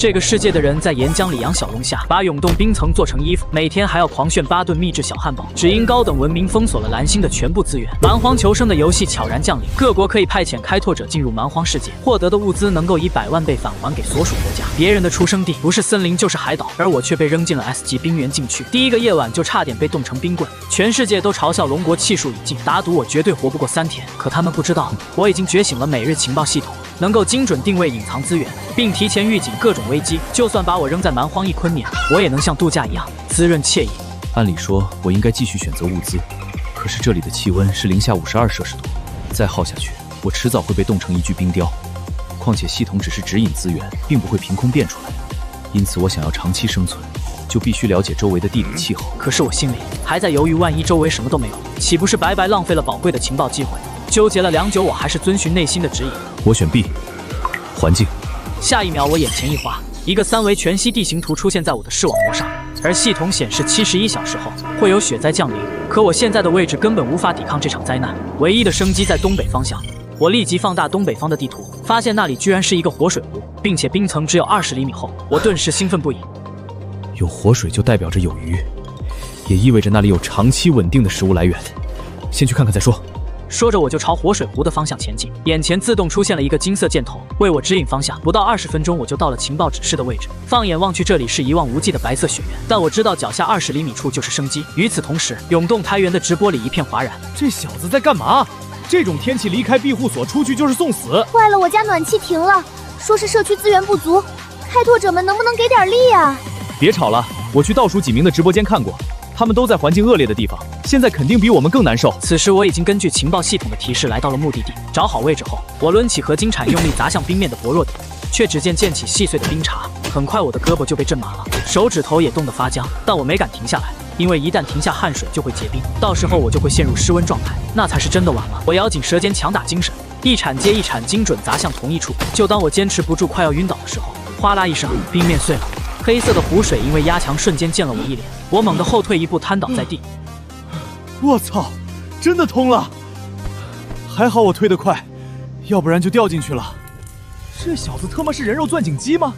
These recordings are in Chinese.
这个世界的人在岩浆里养小龙虾，把永冻冰层做成衣服，每天还要狂炫巴顿秘制小汉堡。只因高等文明封锁了蓝星的全部资源，蛮荒求生的游戏悄然降临，各国可以派遣开拓者进入蛮荒世界，获得的物资能够以100万倍返还给所属国家。别人的出生地不是森林就是海岛，而我却被扔进了 S 级冰原禁区。第一个夜晚就差点被冻成冰棍，全世界都嘲笑龙国气数已尽，打赌我绝对活不过3天。可他们不知道，我已经觉醒了每日情报系统，能够精准定位隐藏资源，并提前预警各种危机。就算把我扔在蛮荒1昆年，我也能像度假一样滋润惬意。按理说，我应该继续选择物资，可是这里的气温是零下52摄氏度，再耗下去，我迟早会被冻成一具冰雕。况且系统只是指引资源，并不会凭空变出来，因此我想要长期生存，就必须了解周围的地理气候。可是我心里还在犹豫，万一周围什么都没有，岂不是白白浪费了宝贵的情报机会？纠结了良久，我还是遵循内心的指引。我选 B， 环境。下一秒，我眼前一花，一个3维全息地形图出现在我的视网膜上，而系统显示71小时后会有雪灾降临。可我现在的位置根本无法抵抗这场灾难，唯一的生机在东北方向。我立即放大东北方的地图，发现那里居然是一个活水湖，并且冰层只有20厘米厚。我顿时兴奋不已。有活水就代表着有鱼，也意味着那里有长期稳定的食物来源。先去看看再说。说着，我就朝活水湖的方向前进，眼前自动出现了一个金色箭头，为我指引方向。不到20分钟，我就到了情报指示的位置。放眼望去，这里是一望无际的白色雪原，但我知道脚下20厘米处就是生机。与此同时，永动台原的直播里一片哗然。这小子在干嘛？这种天气离开庇护所出去就是送死。坏了，我家暖气停了，说是社区资源不足，开拓者们能不能给点力啊？别吵了，我去倒数几名的直播间看过，他们都在环境恶劣的地方，现在肯定比我们更难受。此时我已经根据情报系统的提示来到了目的地，找好位置后，我抡起合金铲，用力砸向冰面的薄弱点，却只见溅起细碎的冰碴。很快我的胳膊就被震麻了，手指头也冻得发僵，但我没敢停下来，因为一旦停下汗水就会结冰，到时候我就会陷入失温状态，那才是真的完了。我咬紧舌尖，强打精神，一铲接一铲，精准砸向同一处。就当我坚持不住快要晕倒的时候，哗啦一声，冰面碎了，黑色的湖水因为压强瞬间溅了我一脸，我猛地后退一步，瘫倒在地。我操，真的通了！还好我推得快，要不然就掉进去了。这小子他妈是人肉钻井机吗？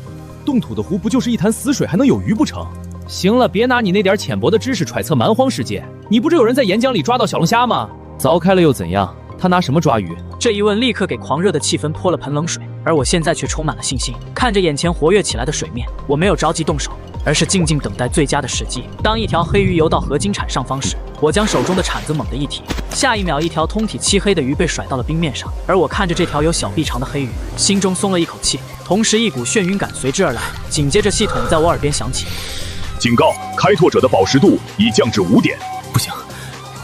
冻土的湖不就是一潭死水，还能有鱼不成？行了，别拿你那点浅薄的知识揣测蛮荒世界。你不是有人在岩浆里抓到小龙虾吗？凿开了又怎样？他拿什么抓鱼？这一问立刻给狂热的气氛泼了盆冷水，而我现在却充满了信心。看着眼前活跃起来的水面，我没有着急动手，而是静静等待最佳的时机。当一条黑鱼游到合金铲上方时，我将手中的铲子猛地一提，下一秒，一条通体漆黑的鱼被甩到了冰面上。而我看着这条有小臂长的黑鱼，心中松了一口气，同时一股眩晕感随之而来。紧接着，系统在我耳边响起：警告，开拓者的饱食度已降至5点。不行，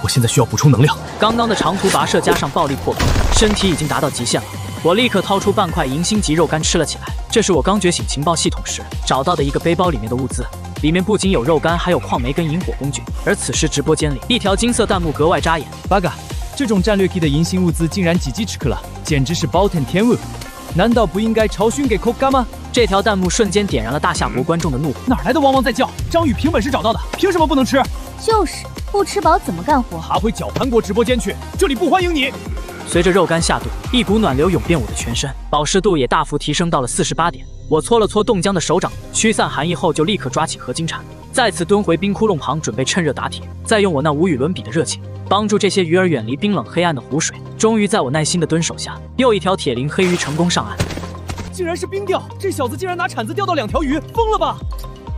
我现在需要补充能量。刚刚的长途跋涉加上暴力破冰，身体已经达到极限了。我立刻掏出半块银星级肉干吃了起来，这是我刚觉醒情报系统时找到的一个背包里面的物资，里面不仅有肉干，还有矿煤跟引火工具。而此时直播间里，一条金色弹幕格外扎眼：“Bug，这种战略级的银星物资竟然几级吃了，简直是暴殄天物！难道不应该朝训给扣干吗？”这条弹幕瞬间点燃了大夏国观众的怒火：哪来的汪汪在叫？张宇凭本事找到的，凭什么不能吃？就是不吃饱怎么干活？爬回绞盘国直播间去，这里不欢迎你！随着肉干下肚，一股暖流涌遍我的全身，饱食度也大幅提升到了48点。我搓了搓冻僵的手掌，驱散寒意后就立刻抓起合金铲，再次蹲回冰窟窿旁，准备趁热打铁，再用我那无与伦比的热情帮助这些鱼儿远离冰冷黑暗的湖水。终于在我耐心的蹲守下，又一条铁鳞黑鱼成功上岸。竟然是冰钓！这小子竟然拿铲子钓到2条鱼，疯了吧？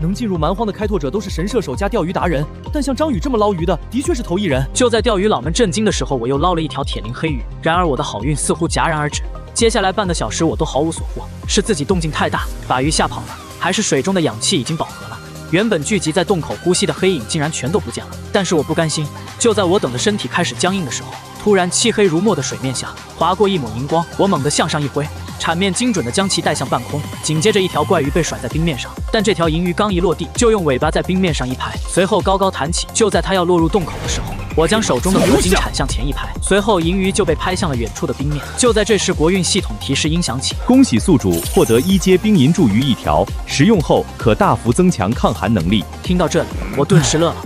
能进入蛮荒的开拓者都是神射手加钓鱼达人，但像张宇这么捞鱼的，的确是头一人。就在钓鱼佬们震惊的时候，我又捞了一条铁鳞黑鱼。然而我的好运似乎戛然而止，接下来半个小时我都毫无所获。是自己动静太大，把鱼吓跑了，还是水中的氧气已经饱和了？原本聚集在洞口呼吸的黑影竟然全都不见了。但是我不甘心，就在我等的身体开始僵硬的时候，突然漆黑如墨的水面下划过一抹荧光，我猛地向上一挥，铲面精准地将其带向半空。紧接着一条怪鱼被甩在冰面上，但这条银鱼刚一落地，就用尾巴在冰面上一拍，随后高高弹起。就在它要落入洞口的时候，我将手中的合金铲向前一拍，随后银鱼就被拍向了远处的冰面。就在这时，国运系统提示音响起：恭喜宿主获得1阶冰银柱鱼1条，食用后可大幅增强抗寒能力。听到这里，我顿时乐了。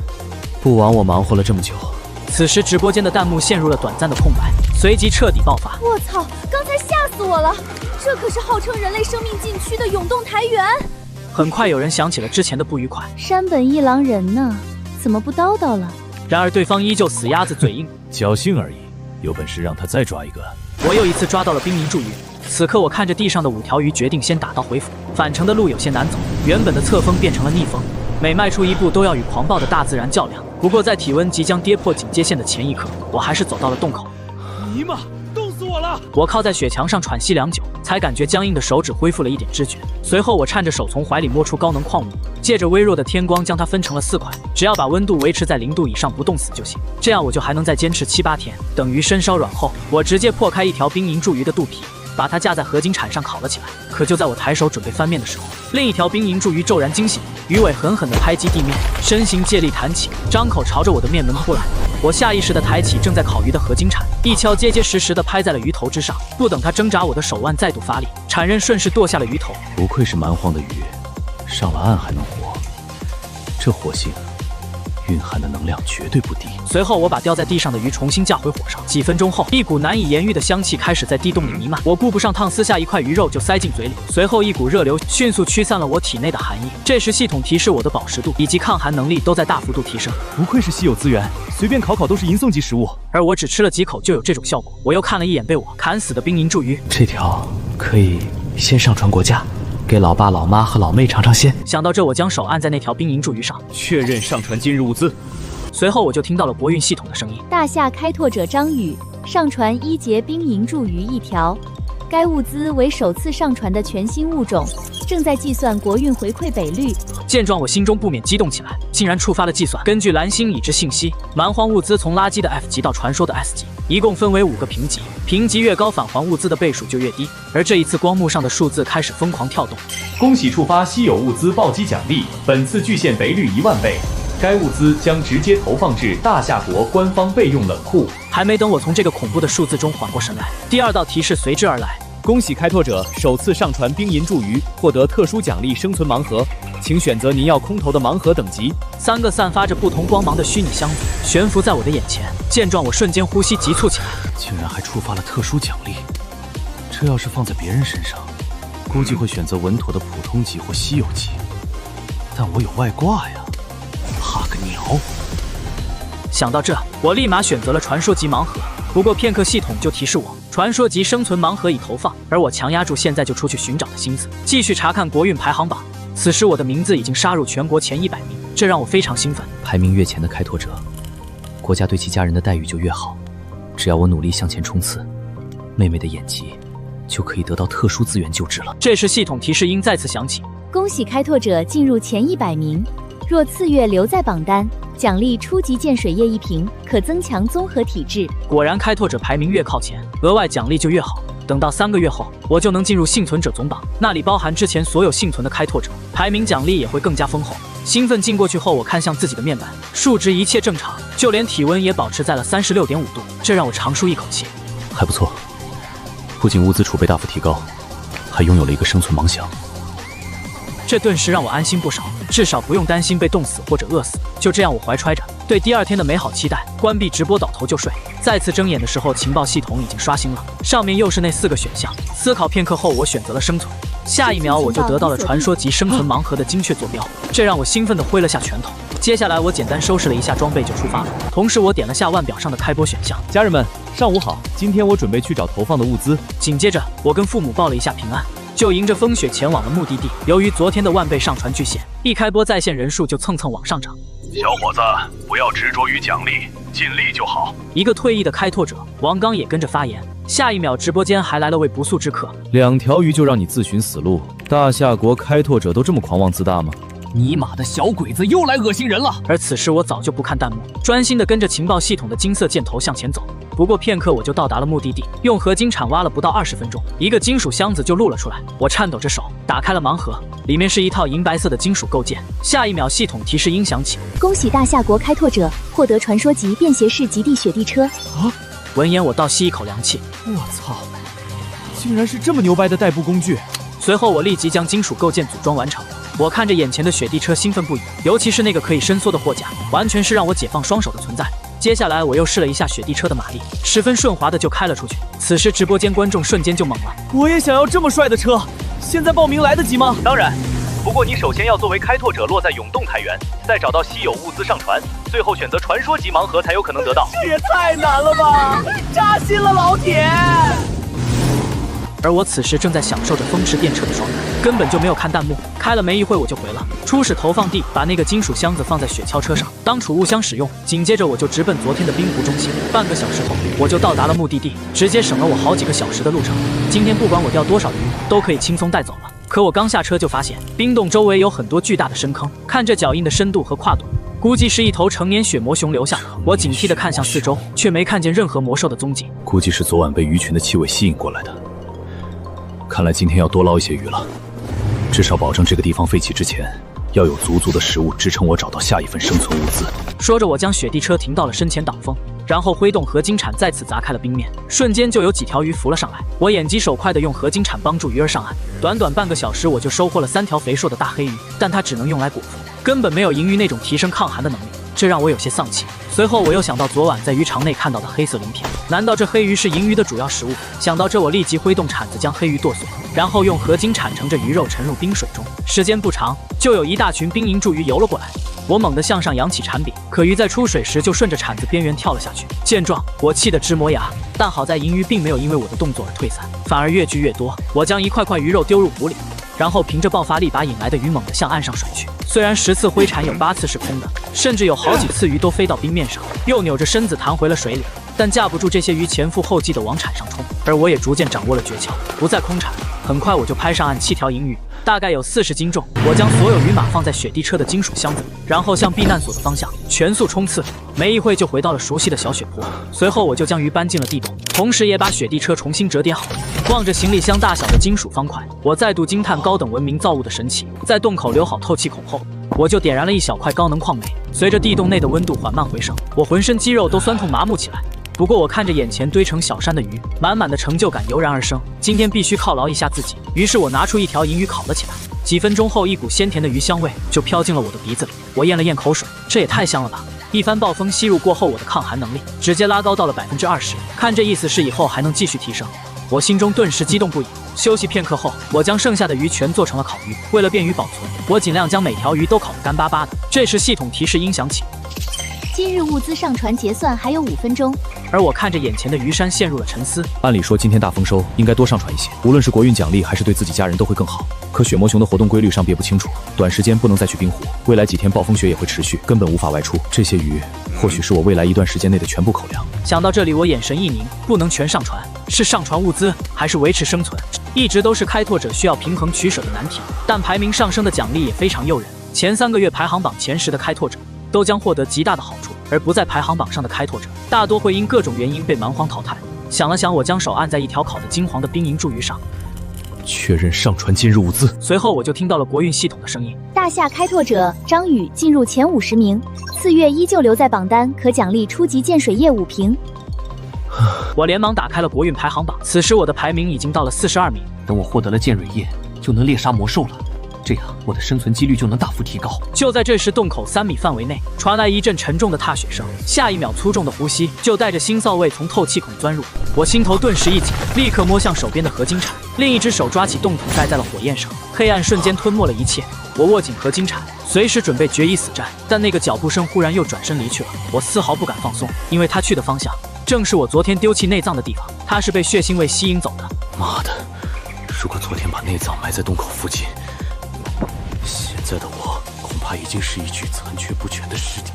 不枉我忙活了这么久。此时直播间的弹幕陷入了短暂的空白，随即彻底爆发。我操，刚才吓死我了！这可是号称人类生命禁区的永动台原，很快有人想起了之前的不愉快，山本一郎人呢？怎么不叨叨了？然而对方依旧死鸭子嘴硬，侥幸而已，有本事让他再抓一个。我又一次抓到了冰凝柱鱼。此刻我看着地上的5条鱼，决定先打道回府。返程的路有些难走，原本的侧风变成了逆风，每迈出一步都要与狂暴的大自然较量。不过在体温即将跌破警戒线的前一刻，我还是走到了洞口。尼玛，冻死我了！我靠在雪墙上喘息良久，才感觉僵硬的手指恢复了一点知觉。随后我颤着手从怀里摸出高能矿物，借着微弱的天光将它分成了4块，只要把温度维持在0度以上不冻死就行，这样我就还能再坚持7、8天，等鱼身稍软后，我直接破开一条冰凝柱鱼的肚皮，把它架在合金铲上烤了起来。可就在我抬手准备翻面的时候，另一条冰凝柱鱼骤然惊醒，鱼尾狠狠地拍击地面，身形借力弹起，张口朝着我的面门扑来。我下意识地抬起正在烤鱼的合金铲，一敲结结实实地拍在了鱼头之上。不等它挣扎，我的手腕再度发力，铲刃顺势剁下了鱼头。不愧是蛮荒的鱼，上了岸还能活，这火性蕴含的能量绝对不低。随后我把掉在地上的鱼重新架回火上，几分钟后，一股难以言喻的香气开始在地洞里弥漫。我顾不上烫，撕下一块鱼肉就塞进嘴里，随后一股热流迅速驱散了我体内的寒意。这时系统提示我的饱食度以及抗寒能力都在大幅度提升。不愧是稀有资源，随便烤都是银送级食物。而我只吃了几口就有这种效果。我又看了一眼被我砍死的冰凝柱鱼，这条可以先上传国家，给老爸、老妈和老妹尝尝鲜。想到这，我将手按在那条冰凝柱鱼上，确认上传今日物资。随后我就听到了国运系统的声音：大夏开拓者张宇上传1节冰凝柱鱼1条，该物资为首次上传的全新物种，正在计算国运回馈北率。见状，我心中不免激动起来，竟然触发了计算。根据蓝星已知信息，蛮荒物资从垃圾的 F 级到传说的 S 级，一共分为5个评级，评级越高，返还物资的倍数就越低。而这一次，光幕上的数字开始疯狂跳动。恭喜触发稀有物资暴击奖励，本次巨献赔率10000倍。该物资将直接投放至大夏国官方备用冷库。还没等我从这个恐怖的数字中缓过神来，第2道提示随之而来。恭喜开拓者首次上传冰银柱鱼，获得特殊奖励生存盲盒，请选择您要空投的盲盒等级。3个散发着不同光芒的虚拟箱子悬浮在我的眼前，见状我瞬间呼吸急促起来。竟然还触发了特殊奖励，这要是放在别人身上，估计会选择稳妥的普通级或稀有级，但我有外挂呀，怕个鸟！想到这，我立马选择了传说级盲盒。不过片刻，系统就提示我，传说级生存盲盒已投放，而我强压住现在就出去寻找的心思，继续查看国运排行榜。此时我的名字已经杀入全国前100名，这让我非常兴奋。排名越前的开拓者，国家对其家人的待遇就越好。只要我努力向前冲刺，妹妹的眼疾就可以得到特殊资源救治了。这时系统提示音再次响起，恭喜开拓者进入前100名，若次月留在榜单，奖励初级建水液1瓶，可增强综合体质。果然，开拓者排名越靠前，额外奖励就越好。等到3个月后，我就能进入幸存者总榜，那里包含之前所有幸存的开拓者，排名奖励也会更加丰厚。兴奋进过去后，我看向自己的面板，数值一切正常，就连体温也保持在了36.5度，这让我长舒一口气。还不错，不仅物资储备大幅提高，还拥有了一个生存盲箱。这顿时让我安心不少，至少不用担心被冻死或者饿死。就这样，我怀揣着对第2天的美好期待，关闭直播倒头就睡。再次睁眼的时候，情报系统已经刷新了，上面又是那4个选项。思考片刻后，我选择了生存。下一秒，我就得到了传说级生存盲盒的精确坐标，这让我兴奋地挥了下拳头。接下来，我简单收拾了一下装备就出发了。同时，我点了下腕表上的开播选项。家人们，上午好，今天我准备去找投放的物资。紧接着，我跟父母报了一下平安，就迎着风雪前往了目的地。由于昨天的万倍上传巨献，一开播在线人数就蹭蹭往上涨。小伙子，不要执着于奖励，尽力就好。一个退役的开拓者王刚也跟着发言。下一秒，直播间还来了位不速之客。2条鱼就让你自寻死路？大夏国开拓者都这么狂妄自大吗？尼玛的小鬼子又来恶心人了！而此时我早就不看弹幕，专心的跟着情报系统的金色箭头向前走。不过片刻我就到达了目的地，用合金铲挖了不到20分钟，一个金属箱子就露了出来。我颤抖着手打开了盲盒，里面是一套银白色的金属构件。下一秒，系统提示音响起，恭喜大夏国开拓者获得传说级便携式极地雪地车。啊！闻言我倒吸一口凉气，我操，竟然是这么牛掰的代步工具！随后我立即将金属构件组装完成。我看着眼前的雪地车兴奋不已，尤其是那个可以伸缩的货架，完全是让我解放双手的存在。接下来我又试了一下雪地车的马力，十分顺滑的就开了出去。此时直播间观众瞬间就懵了，我也想要这么帅的车，现在报名来得及吗？当然，不过你首先要作为开拓者落在永动台原，再找到稀有物资上传，最后选择传说级盲盒才有可能得到。这也太难了吧！扎心了，老铁。而我此时正在享受着风驰电掣的爽感，根本就没有看弹幕。开了没一会我就回了，初始投放地，把那个金属箱子放在雪橇车上当储物箱使用。紧接着我就直奔昨天的冰湖中心，半个小时后我就到达了目的地，直接省了我好几个小时的路程。今天不管我钓多少鱼，都可以轻松带走了。可我刚下车就发现冰洞周围有很多巨大的深坑，看这脚印的深度和跨度，估计是一头成年血魔熊留下的。我警惕地看向四周，却没看见任何魔兽的踪迹，估计是昨晚被鱼群的气味吸引过来的。看来今天要多捞一些鱼了，至少保证这个地方废弃之前，要有足足的食物支撑我找到下一份生存物资。说着，我将雪地车停到了身前挡风，然后挥动合金铲再次砸开了冰面，瞬间就有几条鱼浮了上来。我眼疾手快地用合金铲帮助鱼儿上岸，短短半个小时我就收获了3条肥硕的大黑鱼，但它只能用来果腹，根本没有银鱼那种提升抗寒的能力，这让我有些丧气。随后我又想到昨晚在鱼场内看到的黑色鳞片，难道这黑鱼是银鱼的主要食物？想到这，我立即挥动铲子将黑鱼剁碎，然后用合金铲盛着鱼肉沉入冰水中。时间不长，就有一大群冰银柱鱼游了过来。我猛地向上扬起铲柄，可鱼在出水时就顺着铲子边缘跳了下去。见状，我气得直磨牙，但好在银鱼并没有因为我的动作而退散，反而越聚越多。我将一块块鱼肉丢入壶里，然后凭着爆发力把引来的鱼猛地向岸上甩去。虽然10次挥铲有8次是空的，甚至有好几次鱼都飞到冰面上，又扭着身子弹回了水里，但架不住这些鱼前赴后继地往铲上冲。而我也逐渐掌握了诀窍，不再空铲。很快我就拍上岸7条银鱼，大概有40斤重。我将所有鱼码放在雪地车的金属箱子里，然后向避难所的方向全速冲刺。没一会就回到了熟悉的小雪坡，随后我就将鱼搬进了地洞，同时也把雪地车重新折叠好。望着行李箱大小的金属方块，我再度惊叹高等文明造物的神奇。在洞口留好透气孔后，我就点燃了一小块高能矿煤。随着地洞内的温度缓慢回升，我浑身肌肉都酸痛麻木起来。不过我看着眼前堆成小山的鱼，满满的成就感油然而生。今天必须犒劳一下自己，于是我拿出一条银鱼烤了起来。几分钟后，一股鲜甜的鱼香味就飘进了我的鼻子里。我咽了咽口水，这也太香了吧！一番暴风吸入过后，我的抗寒能力直接拉高到了20%，看这意思是以后还能继续提升。我心中顿时激动不已。休息片刻后，我将剩下的鱼全做成了烤鱼。为了便于保存，我尽量将每条鱼都烤得干巴巴的。这时系统提示音响起，今日物资上传结算还有5分钟。而我看着眼前的鱼山陷入了沉思。按理说今天大丰收，应该多上传一些，无论是国运奖励还是对自己家人都会更好。可血魔熊的活动规律尚别不清楚，短时间不能再去冰湖，未来几天暴风雪也会持续，根本无法外出。这些鱼或许是我未来一段时间内的全部口粮。想到这里，我眼神一凝，不能全上传，是上传物资还是维持生存，一直都是开拓者需要平衡取舍的难题。但排名上升的奖励也非常诱人，前3个月排行榜前10的开拓者都将获得极大的好处，而不在排行榜上的开拓者大多会因各种原因被蛮荒淘汰。想了想，我将手按在一条烤得金黄的冰银柱鱼上，确认上传今日物资。随后我就听到了国运系统的声音：大夏开拓者张宇进入前50名，次月依旧留在榜单，可奖励初级建水业5瓶。我连忙打开了国运排行榜，此时我的排名已经到了42名。等我获得了剑蕊叶，就能猎杀魔兽了，这样我的生存几率就能大幅提高。就在这时，洞口3米范围内传来一阵沉重的踏雪声，下一秒粗重的呼吸就带着腥臊味从透气孔钻入。我心头顿时一紧，立刻摸向手边的合金铲，另一只手抓起洞筒盖在了火焰上。黑暗瞬间吞没了一切，我握紧合金铲，随时准备决一死战。但那个脚步声忽然又转身离去了，我丝毫不敢放松，因为他去的方向正是我昨天丢弃内脏的地方。他是被血腥味吸引走的。妈的，如果昨天把内脏埋在洞口附近，现在的我恐怕已经是一具残缺不全的尸体。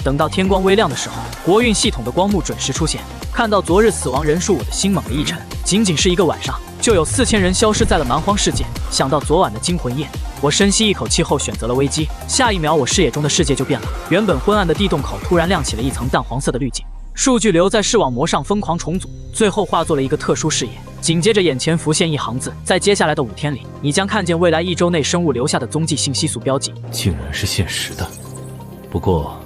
等到天光微亮的时候，国运系统的光幕准时出现。看到昨日死亡人数，我的心猛地一沉。仅仅是一个晚上，就有4000人消失在了蛮荒世界。想到昨晚的惊魂夜，我深吸一口气后选择了危机。下一秒，我视野中的世界就变了。原本昏暗的地洞口突然亮起了一层淡黄色的滤镜，数据流在视网膜上疯狂重组，最后化作了一个特殊视野。紧接着眼前浮现一行字：在接下来的5天里，你将看见未来1周内生物留下的踪迹信息素标记。竟然是现实的，不过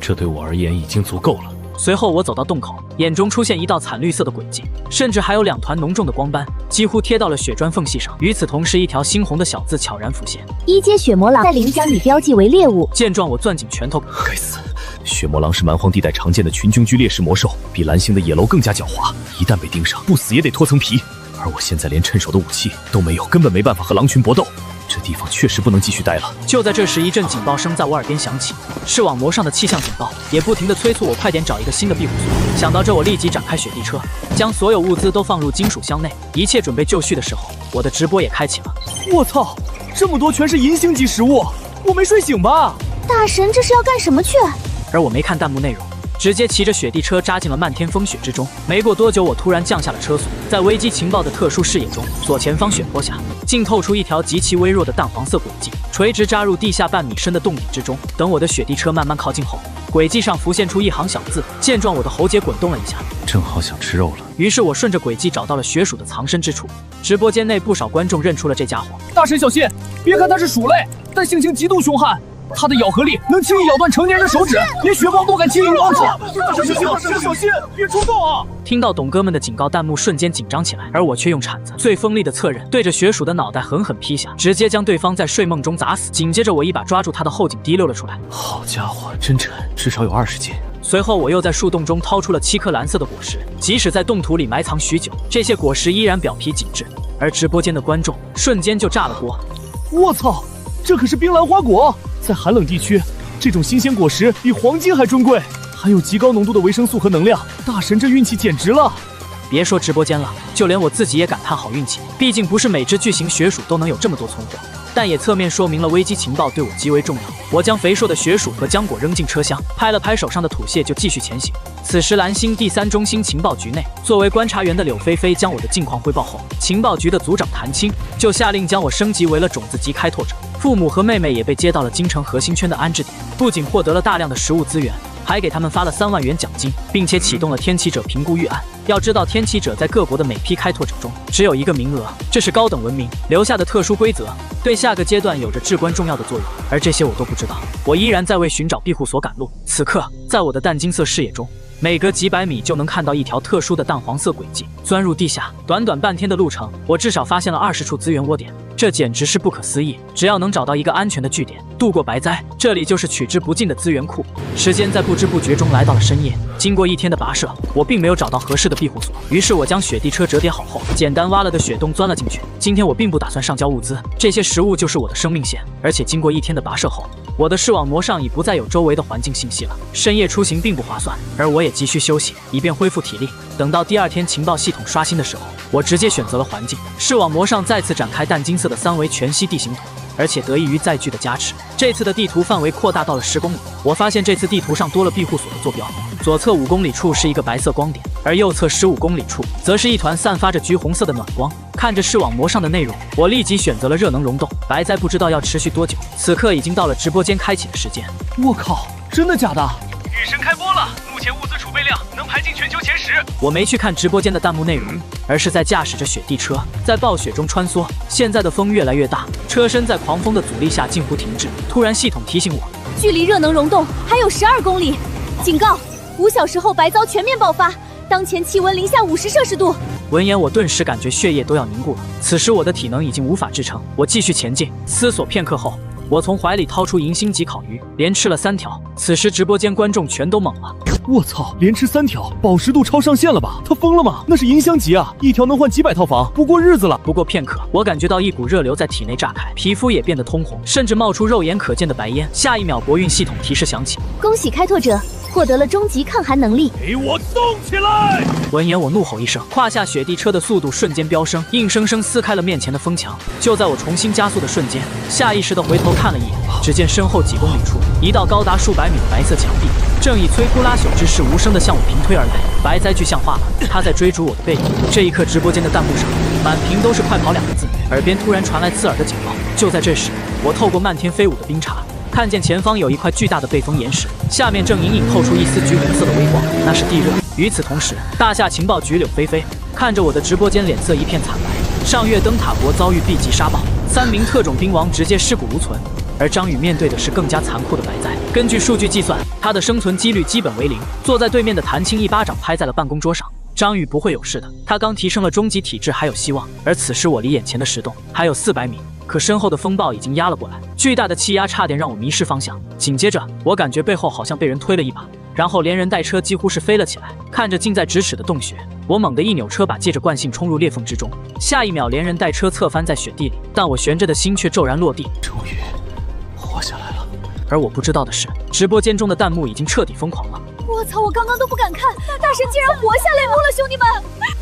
这对我而言已经足够了。随后我走到洞口，眼中出现一道惨绿色的轨迹，甚至还有2团浓重的光斑，几乎贴到了雪砖缝隙上。与此同时，一条猩红的小字悄然浮现1阶血魔狼在临江里标记为猎物。见状，我攥紧拳头，该死！血魔狼是蛮荒地带常见的群居猎食魔兽，比蓝星的野蝼更加狡猾，一旦被盯上，不死也得脱层皮。而我现在连趁手的武器都没有，根本没办法和狼群搏斗。这地方确实不能继续待了。就在这时，一阵警报声在我耳边响起，视网膜上的气象警报也不停地催促我快点找一个新的庇护所。想到这，我立即展开雪地车，将所有物资都放入金属箱内，一切准备就绪的时候，我的直播也开启了。我操，这么多全是银星级食物，我没睡醒吧？大神这是要干什么去？而我没看弹幕内容，直接骑着雪地车扎进了漫天风雪之中。没过多久，我突然降下了车速，在危机情报的特殊视野中，左前方雪坡下竟透出一条极其微弱的淡黄色轨迹，垂直扎入地下半米深的洞顶之中。等我的雪地车慢慢靠近后，轨迹上浮现出一行小字。见状，我的喉结滚动了一下，正好想吃肉了。于是我顺着轨迹找到了雪鼠的藏身之处。直播间内不少观众认出了这家伙。大神小心，别看它是鼠类，但性情极度凶悍。它的咬合力能轻易咬断成年人的手指，连雪豹都敢轻易摸触。小心，别冲动啊！听到董哥们的警告，弹幕瞬间紧张起来，而我却用铲子最锋利的侧刃对着雪鼠的脑袋狠狠劈下，直接将对方在睡梦中砸死。紧接着我一把抓住他的后颈提溜了出来。好家伙，真沉，至少有20斤。随后我又在树洞中掏出了7颗蓝色的果实，即使在洞土里埋藏许久，这些果实依然表皮紧致。而直播间的观众瞬间就炸了锅。我操，这可是冰兰花果！在寒冷地区，这种新鲜果实比黄金还珍贵，含有极高浓度的维生素和能量。大神这运气简直了！别说直播间了，就连我自己也感叹好运气。毕竟不是每只巨型雪鼠都能有这么多存货，但也侧面说明了危机情报对我极为重要。我将肥硕的雪鼠和浆果扔进车厢，拍了拍手上的土屑，就继续前行。此时，蓝星第3中心情报局内，作为观察员的柳菲菲将我的近况汇报后，情报局的组长谭青就下令将我升级为了种子级开拓者。父母和妹妹也被接到了京城核心圈的安置点，不仅获得了大量的食物资源，还给他们发了3万元奖金，并且启动了天启者评估预案。要知道，天启者在各国的每批开拓者中只有1个名额，这是高等文明留下的特殊规则，对下个阶段有着至关重要的作用。而这些我都不知道，我依然在为寻找庇护所赶路。此刻，在我的淡金色视野中，每隔几百米就能看到一条特殊的淡黄色轨迹钻入地下。短短半天的路程，我至少发现了20处资源窝点，这简直是不可思议。只要能找到一个安全的据点，度过白灾，这里就是取之不尽的资源库。时间在不知不觉中来到了深夜，经过1天的跋涉，我并没有找到合适的庇护所，于是我将雪地车折叠好后，简单挖了个雪洞钻了进去。今天我并不打算上交物资，这些食物就是我的生命线。而且经过1天的跋涉后，我的视网膜上已不再有周围的环境信息了。深夜出行并不划算，而我也急需休息，以便恢复体力。等到第2天情报系统刷新的时候，我直接选择了环境，视网膜上再次展开淡金色的3维全息地形图。而且得益于载具的加持，这次的地图范围扩大到了10公里。我发现这次地图上多了庇护所的坐标，左侧5公里处是一个白色光点，而右侧15公里处则是一团散发着橘红色的暖光。看着视网膜上的内容，我立即选择了热能溶洞。白灾不知道要持续多久，此刻已经到了直播间开启的时间。我靠，真的假的？雨神开播了，目前物资储备量能排进全球前10。我没去看直播间的弹幕内容，而是在驾驶着雪地车在暴雪中穿梭。现在的风越来越大，车身在狂风的阻力下近乎停滞。突然系统提醒我，距离热能溶洞还有12公里，警告！5小时后白遭全面爆发，当前气温零下50摄氏度。闻言，我顿时感觉血液都要凝固了。此时我的体能已经无法支撑，我继续前进。思索片刻后，我从怀里掏出银星级烤鱼，连吃了3条。此时直播间观众全都懵了。我操，连吃3条，饱食度超上限了吧？他疯了吗？那是银香级啊，一条能换几百套房，不过日子了。不过片刻，我感觉到一股热流在体内炸开，皮肤也变得通红，甚至冒出肉眼可见的白烟。下一秒，国运系统提示响起，恭喜开拓者获得了终极抗寒能力。给我动起来！闻言，我怒吼一声，胯下雪地车的速度瞬间飙升，硬生生撕开了面前的风墙。就在我重新加速的瞬间，下意识地回头看了一眼，只见身后几公里处，一道高达数百米的白色墙壁，正以摧枯拉朽之势无声地向我平推而来。白灾具象化了，他在追逐我的背影。这一刻，直播间的弹幕上满屏都是快跑2个字，耳边突然传来刺耳的警报。就在这时，我透过漫天飞舞的冰碴，看见前方有一块巨大的背风岩石，下面正隐隐透出一丝橘红色的微光，那是地热。与此同时，大夏情报局柳菲菲看着我的直播间，脸色一片惨白。上月灯塔国遭遇 B 级沙暴，3名特种兵王直接尸骨无存，而张宇面对的是更加残酷的白灾。根据数据计算，他的生存几率基本为0。坐在对面的谭青一巴掌拍在了办公桌上，张宇不会有事的，他刚提升了终极体质，还有希望。而此时我离眼前的石洞还有400米。可身后的风暴已经压了过来，巨大的气压差点让我迷失方向。紧接着，我感觉背后好像被人推了一把，然后连人带车几乎是飞了起来。看着近在咫尺的洞穴，我猛地一扭车把，借着惯性冲入裂缝之中。下一秒，连人带车侧翻在雪地里，但我悬着的心却骤然落地。终于活下来了。而我不知道的是，直播间中的弹幕已经彻底疯狂了。我操！我刚刚都不敢看，大神竟然活下来了，兄弟们！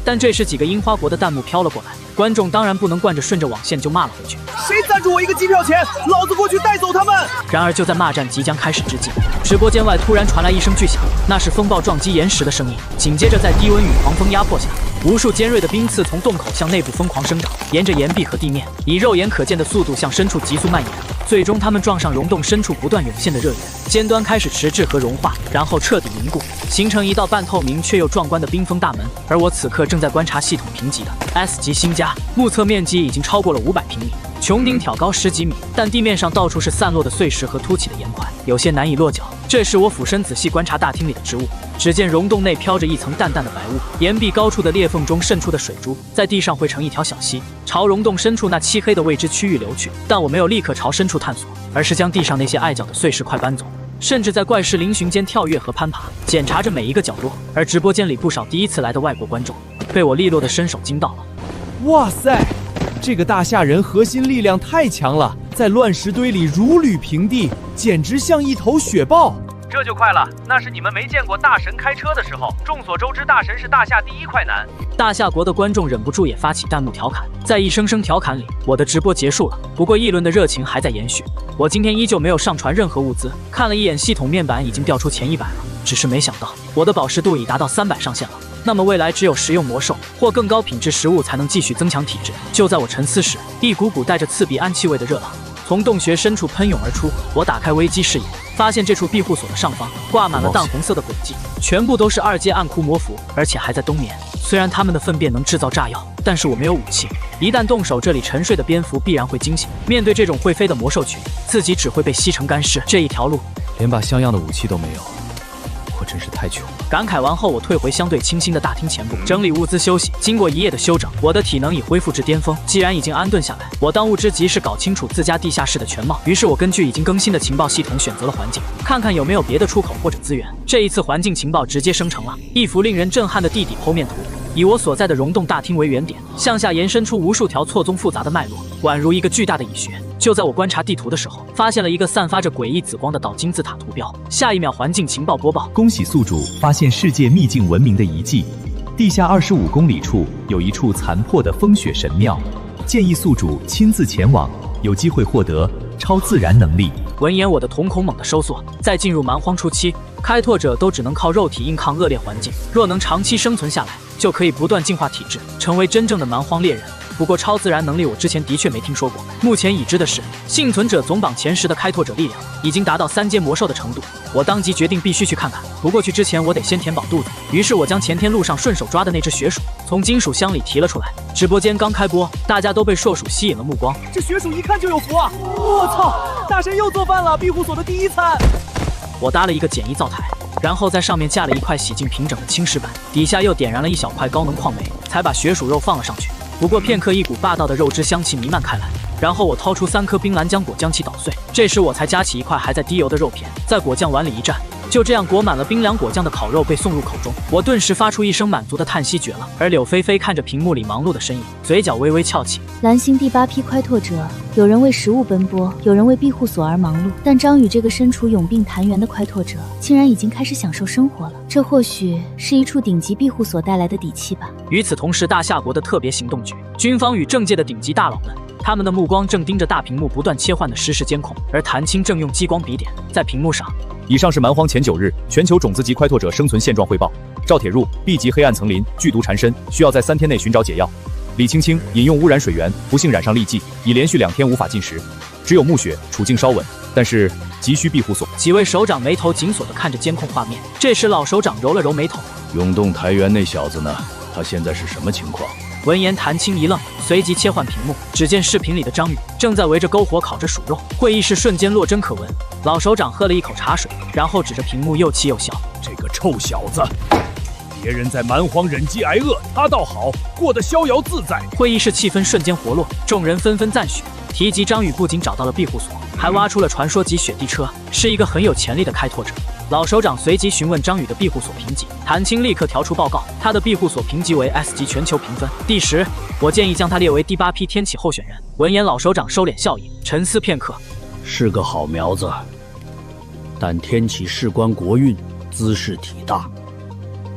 但这时几个樱花国的弹幕飘了过来，观众当然不能惯着顺着网线就骂了回去。谁赞助我一个机票钱，老子过去带走他们！然而就在骂战即将开始之际，直播间外突然传来一声巨响，那是风暴撞击岩石的声音。紧接着在低温与狂风压迫下，无数尖锐的冰刺从洞口向内部疯狂生长，沿着岩壁和地面以肉眼可见的速度向深处急速蔓延。最终他们撞上溶洞深处不断涌现的热源，尖端开始迟滞和融化，然后彻底凝固，形成一道半透明却又壮观的冰封大门。而我此刻正在观察系统评级的 S 级新家，目测面积已经超过了500平米，穹顶挑高10几米，但地面上到处是散落的碎石和凸起的岩块，有些难以落脚。这时我俯身仔细观察大厅里的植物，只见溶洞内飘着一层淡淡的白雾，岩壁高处的裂缝中渗出的水珠在地上汇成一条小溪，朝溶洞深处那漆黑的未知区域流去。但我没有立刻朝深处探索，而是将地上那些碍脚的碎石块搬走，甚至在怪石嶙峋间跳跃和攀爬，检查着每一个角落。而直播间里不少第一次来的外国观众被我利落的身手惊到了。哇塞，这个大夏人核心力量太强了，在乱石堆里如履平地，简直像一头雪豹。这就快了，那是你们没见过大神开车的时候。众所周知，大神是大夏第一快男。大夏国的观众忍不住也发起弹幕调侃，在一声声调侃里，我的直播结束了。不过议论的热情还在延续。我今天依旧没有上传任何物资，看了一眼系统面板，已经掉出前100了。只是没想到，我的饱食度已达到300上限了。那么未来只有食用魔兽或更高品质食物才能继续增强体质。就在我沉思时，一股股带着刺鼻氨气味的热浪从洞穴深处喷涌而出。我打开危机视野，发现这处庇护所的上方挂满了淡红色的轨迹，全部都是2阶暗窟魔符，而且还在冬眠。虽然他们的粪便能制造炸药，但是我没有武器，一旦动手，这里沉睡的蝙蝠必然会惊醒。面对这种会飞的魔兽群，自己只会被吸成干尸。这一条路连把像样的武器都没有，我真是太穷了。感慨完后，我退回相对清新的大厅前部，整理物资休息。经过1夜的休整，我的体能已恢复至巅峰。既然已经安顿下来，我当务之急是搞清楚自家地下室的全貌。于是我根据已经更新的情报系统选择了环境，看看有没有别的出口或者资源。这一次环境情报直接生成了一幅令人震撼的地底剖面图，以我所在的溶洞大厅为原点，向下延伸出无数条错综复杂的脉络，宛如一个巨大的蚁穴。就在我观察地图的时候，发现了一个散发着诡异紫光的岛金字塔图标。下一秒，环境情报播报：恭喜宿主发现世界秘境文明的遗迹，地下25公里处有一处残破的风雪神庙，建议宿主亲自前往，有机会获得超自然能力。闻言，我的瞳孔猛地收缩。在进入蛮荒初期，开拓者都只能靠肉体硬抗恶劣环境，若能长期生存下来，就可以不断进化体质，成为真正的蛮荒猎人。不过超自然能力我之前的确没听说过，目前已知的是，幸存者总榜前10的开拓者力量已经达到3阶魔兽的程度。我当即决定必须去看看，不过去之前我得先填饱肚子。于是我将前天路上顺手抓的那只雪鼠从金属箱里提了出来。直播间刚开播，大家都被硕鼠吸引了目光。这雪鼠一看就有福啊！我操，大神又做饭了，庇护所的第1餐。我搭了一个简易灶台，然后在上面架了一块洗净平整的青石板，底下又点燃了一小块高能矿煤，才把雪鼠肉放了上去。不过片刻，一股霸道的肉汁香气弥漫开来，然后我掏出3颗冰蓝浆果将其捣碎。这时我才夹起一块还在滴油的肉片，在果酱碗里一蘸，就这样裹满了冰凉果酱的烤肉被送入口中。我顿时发出一声满足的叹息，绝了。而柳菲菲看着屏幕里忙碌的身影，嘴角微微翘起。蓝星第8批开拓者，有人为食物奔波，有人为庇护所而忙碌，但张宇这个身处永病坛园的开拓者，竟然已经开始享受生活了。这或许是一处顶级庇护所带来的底气吧。与此同时，大夏国的特别行动局、军方与政界的顶级大佬们，他们的目光正盯着大屏幕不断切换的实时监控，而谭青正用激光笔点在屏幕上。以上是蛮荒前9日全球种子级开拓者生存现状汇报。赵铁入 B 级黑暗丛林剧毒缠身，需要在3天内寻找解药。李青青饮用污染水源，不幸染上痢疾，已连续2天无法进食，只有暮雪，处境稍稳，但是急需庇护所。几位首长眉头紧锁地看着监控画面。这时老首长揉了揉眉头：永动台园那小子呢？他现在是什么情况？闻言，谭青一愣，随即切换屏幕，只见视频里的张宇正在围着篝火烤着鼠肉，会议室瞬间落针可闻。老首长喝了一口茶水，然后指着屏幕又气又笑：这个臭小子，别人在蛮荒忍饥挨饿，他倒好，过得逍遥自在。会议室气氛瞬间活络，众人纷纷赞许。提及张宇不仅找到了庇护所，还挖出了传说级雪地车，是一个很有潜力的开拓者。老首长随即询问张宇的庇护所评级，谭青立刻调出报告，他的庇护所评级为 S 级全球评分第10，我建议将他列为第8批天启候选人。闻言，老首长收敛笑意，沉思片刻，是个好苗子，但天启事关国运，姿势体大，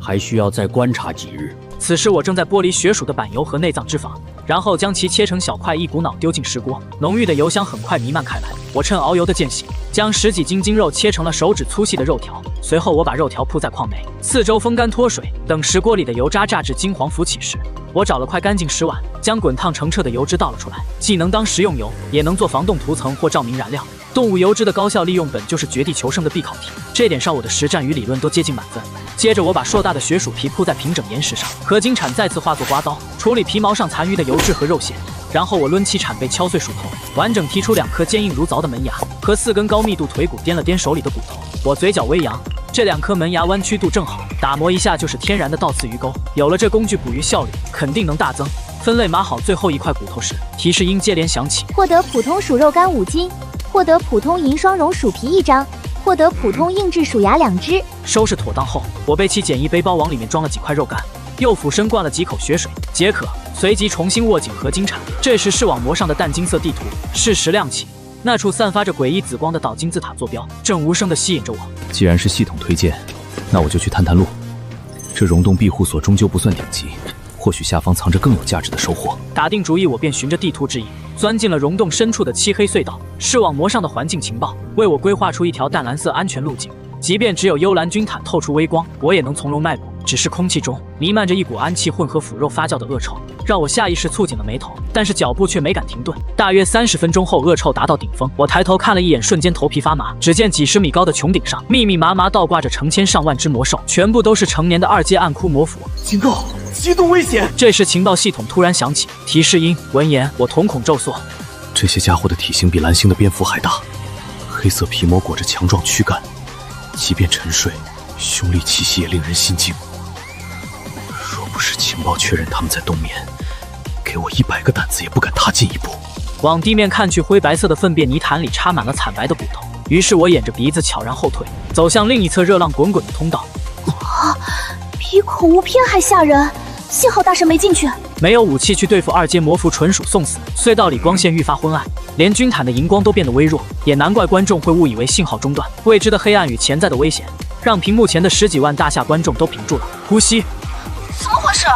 还需要再观察几日。此时我正在剥离血鼠的板油和内脏脂肪，然后将其切成小块，一股脑丢进石锅，浓郁的油香很快弥漫开来。我趁熬油的间隙，将10几斤精肉切成了手指粗细的肉条，随后我把肉条铺在矿内，四周风干脱水，等石锅里的油渣炸至金黄浮起时，我找了块干净石碗，将滚烫澄澈的油脂倒了出来，既能当食用油，也能做防冻涂层或照明燃料。动物油脂的高效利用本就是绝地求生的必考题，这点上我的实战与理论都接近满分。接着我把硕大的血鼠皮铺在平整岩石上，合金铲再次化作刮刀，处理皮毛上残余的油脂和肉屑。然后我抡起铲背敲碎鼠头，完整剔出2颗坚硬如凿的门牙和4根高密度腿骨，掂了掂手里的骨头，我嘴角微扬，这2颗门牙弯曲度正好，打磨一下就是天然的倒刺鱼钩。有了这工具，捕鱼效率肯定能大增。分类码好最后一块骨头时，提示音接连响起：获得普通鼠肉干5斤，获得普通银双绒鼠皮1张，获得普通硬质鼠牙2只。收拾妥当后，我背起简易背包，往里面装了几块肉干，又俯身灌了几口血水解渴，随即重新握紧合金铲。这时视网膜上的淡金色地图适时亮起，那处散发着诡异紫光的岛金字塔坐标正无声地吸引着我。既然是系统推荐，那我就去探探路。这溶洞庇护所终究不算顶级，或许下方藏着更有价值的收获。打定主意，我便循着地图指引，钻进了溶洞深处的漆黑隧道。视网膜上的环境情报为我规划出一条淡蓝色安全路径，即便只有幽蓝军毯透出微光，我也能从容迈步。只是空气中弥漫着一股氨气混合腐肉发酵的恶臭，让我下意识蹙紧了眉头，但是脚步却没敢停顿。大约30分钟后，恶臭达到顶峰，我抬头看了一眼，瞬间头皮发麻。只见几10米高的穹顶上，密密麻麻倒挂着成千上万只魔兽，全部都是成年的2阶暗窟魔蝠。警告！机动危险！这时情报系统突然响起提示音，闻言我瞳孔骤缩。这些家伙的体型比蓝星的蝙蝠还大，黑色皮膜裹着强壮躯干，即便沉睡，凶戾气息也令人心惊。若不是情报确认他们在冬眠，给我100个胆子也不敢踏进一步。往地面看去，灰白色的粪便泥潭里插满了惨白的骨头，于是我掩着鼻子悄然后退，走向另一侧热浪滚滚的通道。比恐怖片还吓人，幸好大神没进去。没有武器去对付2阶魔蝠，纯属送死。隧道里光线愈发昏暗，连军毯的荧光都变得微弱，也难怪观众会误以为信号中断。未知的黑暗与潜在的危险，让屏幕前的10几万大夏观众都屏住了呼吸。怎么回事？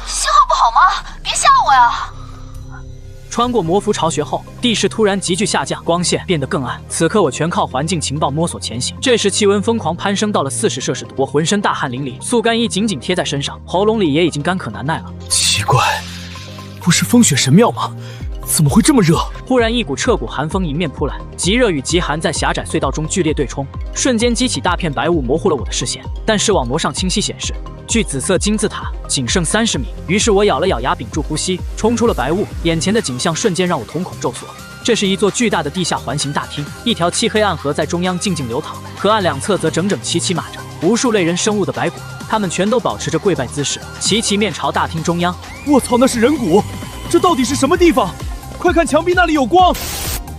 信号不好吗？别吓我呀！穿过魔蝠巢穴后，地势突然急剧下降，光线变得更暗。此刻我全靠环境情报摸索前行。这时气温疯狂攀升到了40摄氏度，我浑身大汗淋漓，速干衣紧紧贴在身上，喉咙里也已经干渴难耐了。奇怪，不是风雪神庙吗？怎么会这么热？忽然一股彻骨寒风迎面扑来，极热与极寒在狭窄隧道中剧烈对冲，瞬间激起大片白雾模糊了我的视线。但视网膜上清晰显示，距紫色金字塔仅剩30米。于是我咬了咬牙，屏住呼吸，冲出了白雾。眼前的景象瞬间让我瞳孔骤缩。这是一座巨大的地下环形大厅，一条漆黑暗河在中央静静流淌，河岸两侧则整整齐齐码着无数类人生物的白骨，他们全都保持着跪拜姿势，齐齐面朝大厅中央。我操，那是人骨！这到底是什么地方？快看墙壁那里有光！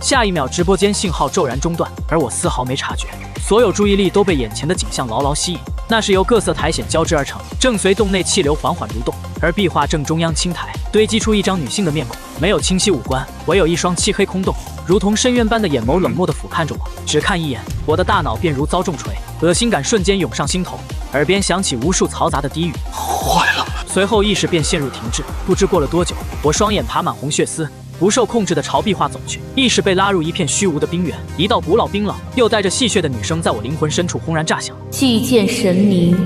下一秒，直播间信号骤然中断，而我丝毫没察觉，所有注意力都被眼前的景象牢牢吸引。那是由各色苔藓交织而成，正随洞内气流缓缓蠕动。而壁画正中央青苔堆积出一张女性的面孔，没有清晰五官，唯有一双漆黑空洞，如同深渊般的眼眸冷漠地俯瞰着我。只看一眼，我的大脑便如遭重锤，恶心感瞬间涌上心头，耳边响起无数嘈杂的低语。坏了！随后意识便陷入停滞。不知过了多久，我双眼爬满红血丝，不受控制地朝壁画走去，意识被拉入一片虚无的冰原。一道古老冰冷又带着戏谑的女声在我灵魂深处轰然炸响：祭见神明，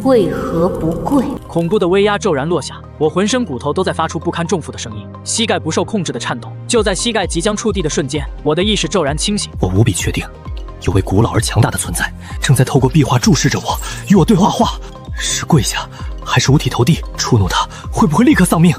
为何不跪？恐怖的威压骤然落下，我浑身骨头都在发出不堪重负的声音，膝盖不受控制的颤抖。就在膝盖即将触地的瞬间，我的意识骤然清醒。我无比确定，有位古老而强大的存在正在透过壁画注视着我，与我对话。是跪下，还是五体投地？触怒他，会不会立刻丧命？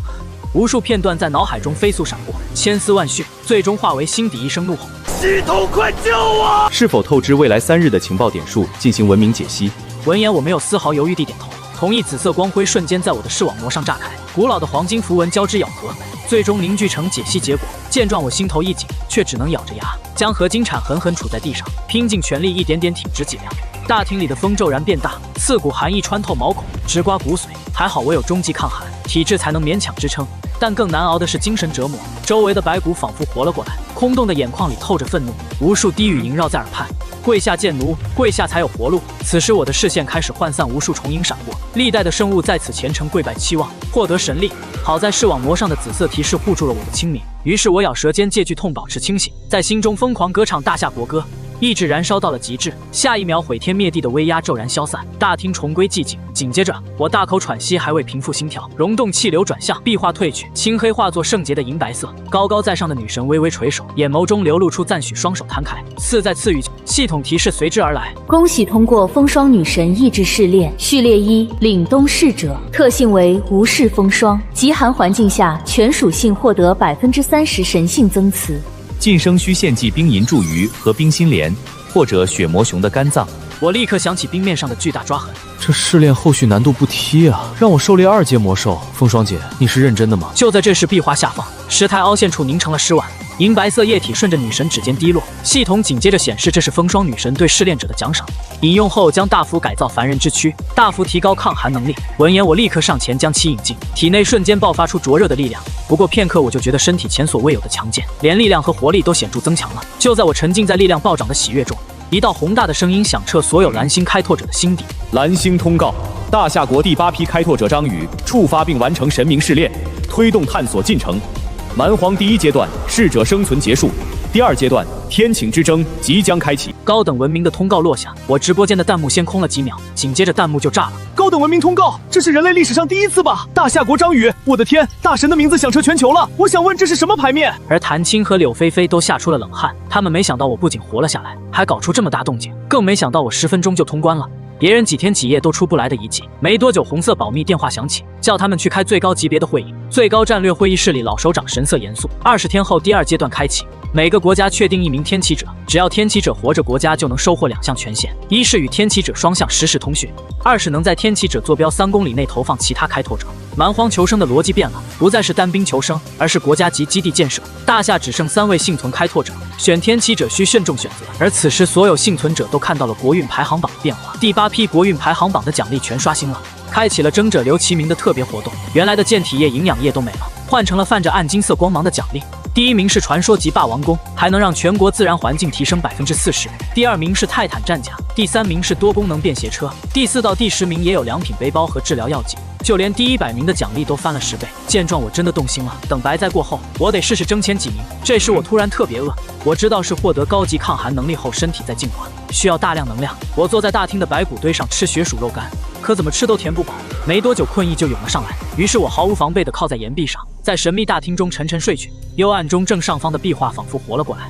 无数片段在脑海中飞速闪过，千丝万绪，最终化为心底一声怒吼：系统快救我！是否透支未来3日的情报点数进行文明解析？闻言，我没有丝毫犹豫地点头，同意。紫色光辉瞬间在我的视网膜上炸开，古老的黄金符文交织咬合，最终凝聚成解析结果。见状，我心头一紧，却只能咬着牙，将合金铲狠狠杵在地上，拼尽全力一点点挺直脊梁。大厅里的风骤然变大，刺骨寒意穿透毛孔，直刮骨髓。还好我有中极抗寒，体质才能勉强支撑。但更难熬的是精神折磨，周围的白骨仿佛活了过来，空洞的眼眶里透着愤怒，无数低语萦绕在耳畔。跪下见奴，跪下才有活路。此时我的视线开始涣散，无数重影闪过，历代的生物在此虔诚跪拜，期望获得神力。好在视网膜上的紫色提示护住了我的清明，于是我咬舌尖借剧痛保持清醒，在心中疯狂歌唱大夏国歌。意志燃烧到了极致，下一秒毁天灭地的威压骤然消散，大厅重归寂静。紧接着，我大口喘息，还未平复心跳，溶洞气流转向，壁画褪去，青黑化作圣洁的银白色。高高在上的女神微微垂手，眼眸中流露出赞许，双手摊开，似在赐予。系统提示随之而来：恭喜通过风霜女神意志试炼，序列1：凛冬逝者，特性为无视风霜，极寒环境下全属性获得30%神性增持。晋升需献祭冰银柱鱼和冰心莲，或者血魔熊的肝脏。我立刻想起冰面上的巨大抓痕，这试炼后续难度不低啊！让我狩猎2阶魔兽，风霜姐，你是认真的吗？就在这时，壁画下方石台凹陷处凝成了尸丸，银白色液体顺着女神指尖滴落。系统紧接着显示，这是风霜女神对试炼者的奖赏。饮用后将大幅改造凡人之躯，大幅提高抗寒能力。闻言，我立刻上前将其饮尽，体内瞬间爆发出灼热的力量。不过片刻，我就觉得身体前所未有的强健，连力量和活力都显著增强了。就在我沉浸在力量暴涨的喜悦中，一道宏大的声音响彻所有蓝星开拓者的心底。蓝星通告：大夏国第8批开拓者张宇触发并完成神明试炼，推动探索进程。蛮荒第1阶段适者生存结束，第2阶段天谴之争即将开启。高等文明的通告落下，我直播间的弹幕先空了几秒，紧接着弹幕就炸了。高等文明通告，这是人类历史上第1次吧？大夏国张宇，我的天，大神的名字响彻全球了！我想问，这是什么牌面？而谭青和柳菲菲都吓出了冷汗，他们没想到我不仅活了下来，还搞出这么大动静，更没想到我10分钟就通关了。别人几天几夜都出不来的遗迹。没多久，红色保密电话响起，叫他们去开最高级别的会议。最高战略会议室里，老首长神色严肃。20天后，第2阶段开启，每个国家确定1名天启者，只要天启者活着，国家就能收获2项权限：一是与天启者双向实时通讯，二是能在天启者坐标3公里内投放其他开拓者。蛮荒求生的逻辑变了，不再是单兵求生，而是国家级基地建设。大夏只剩3位幸存开拓者，选天启者需慎重选择。而此时，所有幸存者都看到了国运排行榜的变化，第8批国运排行榜的奖励全刷新了，开启了争者留其名的特别活动。原来的健体液、营养液都没了，换成了泛着暗金色光芒的奖励。第1名是传说级霸王弓，还能让全国自然环境提升40%。第2名是泰坦战甲，第3名是多功能便携车，第4到第10名也有良品背包和治疗药剂。就连第100名的奖励都翻了10倍。见状，我真的动心了。等白灾过后，我得试试争前几名。这时我突然特别饿，我知道是获得高级抗寒能力后身体在进化，需要大量能量。我坐在大厅的白骨堆上吃雪薯肉干，可怎么吃都填不饱。没多久，困意就涌了上来，于是我毫无防备地靠在岩壁上，在神秘大厅中沉沉睡去。幽暗中，正上方的壁画仿佛活了过来。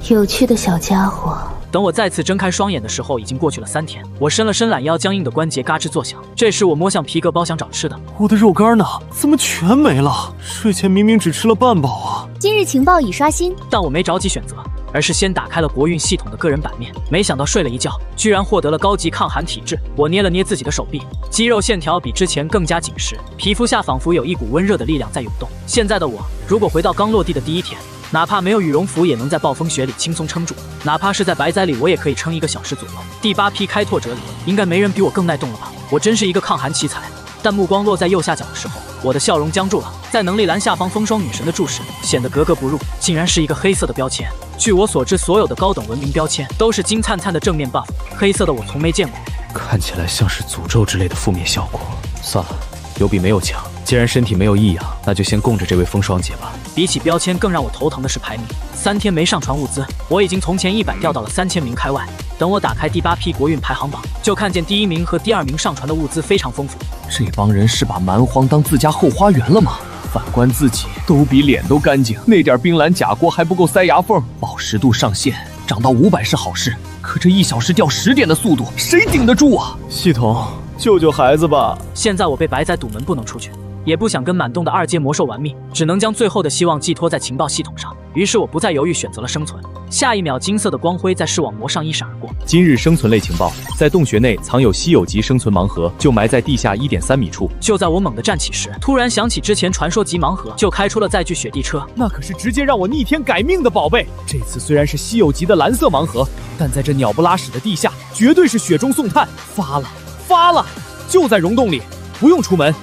有趣的小家伙。等我再次睁开双眼的时候，已经过去了3天。我伸了伸懒腰，僵硬的关节嘎吱作响。这时我摸向皮革包，想找吃的。我的肉干呢？怎么全没了？睡前明明只吃了半饱啊！今日情报已刷新，但我没着急选择，而是先打开了国运系统的个人版面。没想到睡了一觉，居然获得了高级抗寒体质。我捏了捏自己的手臂，肌肉线条比之前更加紧实，皮肤下仿佛有一股温热的力量在涌动。现在的我，如果回到刚落地的第1天，哪怕没有羽绒服，也能在暴风雪里轻松撑住；哪怕是在白灾里，我也可以撑1个小时左右。第8批开拓者里，应该没人比我更耐冻了吧？我真是一个抗寒奇才。但目光落在右下角的时候，我的笑容僵住了。在能力栏下方，风霜女神的注释显得格格不入，竟然是一个黑色的标签。据我所知，所有的高等文明标签都是金灿灿的正面 buff， 黑色的我从没见过。看起来像是诅咒之类的负面效果。算了，有比没有强。既然身体没有异样，那就先供着这位风霜姐吧。比起标签，更让我头疼的是排名。3天没上传物资，我已经从前100掉到了3000名开外。等我打开第8批国运排行榜，就看见第1名和第2名上传的物资非常丰富。这帮人是把蛮荒当自家后花园了吗？反观自己，都比脸都干净，那点冰蓝甲锅还不够塞牙缝。饱食度上限涨到500是好事，可这1小时掉10点的速度，谁顶得住啊？系统，救救孩子吧！现在我被白灾堵门，不能出去。也不想跟满洞的2阶魔兽玩命，只能将最后的希望寄托在情报系统上。于是我不再犹豫，选择了生存。下一秒，金色的光辉在视网膜上一闪而过。今日生存类情报：在洞穴内藏有稀有级生存盲盒，就埋在地下1.3米处。就在我猛地站起时，突然想起之前传说级盲盒，就开出了载具雪地车。那可是直接让我逆天改命的宝贝。这次虽然是稀有级的蓝色盲盒，但在这鸟不拉屎的地下，绝对是雪中送炭。发了，就在溶洞里，不用出门。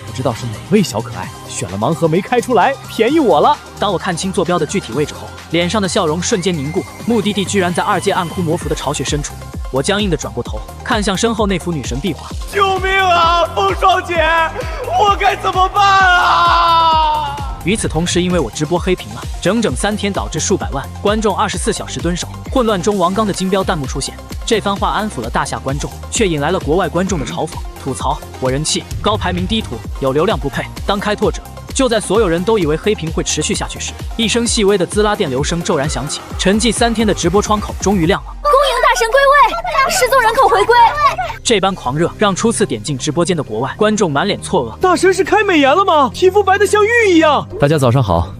不知道是哪位小可爱选了盲盒没开出来，便宜我了。当我看清坐标的具体位置后，脸上的笑容瞬间凝固，目的地居然在2阶暗窟魔符的巢穴深处。我僵硬地转过头，看向身后那幅女神壁画。救命啊，风霜姐，我该怎么办啊？与此同时，因为我直播黑屏了整整3天，导致数百万观众24小时蹲守，混乱中王刚的金标弹幕出现。这番话安抚了大夏观众，却引来了国外观众的嘲讽、吐槽。我人气高，排名低，图有流量不配当开拓者。就在所有人都以为黑屏会持续下去时，一声细微的滋啦电流声骤然响起，沉寂3天的直播窗口终于亮了。恭迎大神归位，失踪人口回归。这般狂热让初次点进直播间的国外观众满脸错愕。大神是开美颜了吗？皮肤白得像玉一样。大家早上好，